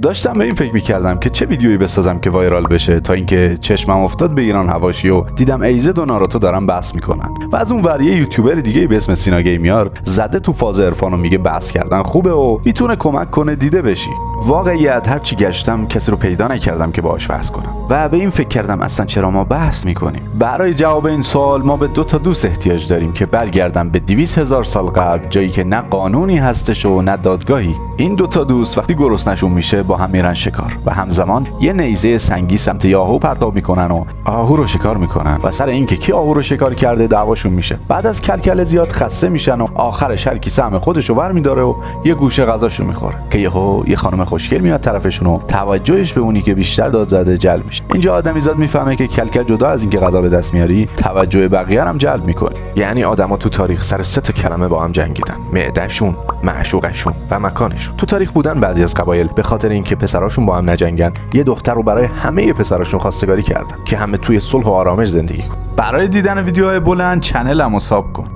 داشتم به این فکر می‌کردم که چه ویدیویی بسازم که وایرال بشه، تا اینکه چشمم افتاد به ایران حواشی و دیدم ایزد و ناروتو دارن بحث میکنن و از اون ور یه یوتیوبر دیگه به اسم سینا گیمیار زده تو فاز عرفان و میگه بحث کردن خوبه و میتونه کمک کنه دیده بشی. واقعیت هرچی گشتم کسی رو پیدا نکردم که باهاش بحث کنم و به این فکر کردم اصلا چرا ما بحث میکنیم. برای جواب این سوال ما به 2 تا دوست احتیاج داریم که برگردن به 200,000 سال قبل، جایی که نه قانونی هستش و نه دادگاهی. این 2 تا دوست وقتی گرسنه‌شون میشه با هم میرن شکار و همزمان یه نیزه سنگی سمت یاهو پرتاب میکنن و آهو رو شکار میکنن و سر اینکه کی آهو رو شکار کرده دعواشون میشه. بعد از کلکل زیاد خسته میشن و آخرش هر کی سهم خودش رو برمی‌داره و یه گوشه غذاشو میخوره که یه خانم خوشگل میاد طرفشون و توجهش به اونی که بیشتر داد زده جلب میشه. اینجا آدمیزاد میفهمه که کلکل جدا از اینکه غذا به دست میاری، توجه بقیه هم جلب میکنه. یعنی آدما تو تاریخ سر 3 تا کلمه با هم جنگیدن: معدهشون، معشوقشون و مکانشون. تو تاریخ بودن بعضی از قبایل به خاطر اینکه پسراشون با هم نجنگن، یه دختر رو برای همه پسراشون خواستگاری کردن که همه توی صلح و آرامش زندگی کنن. برای دیدن ویدیوهای بلند چنلمو ساب کن.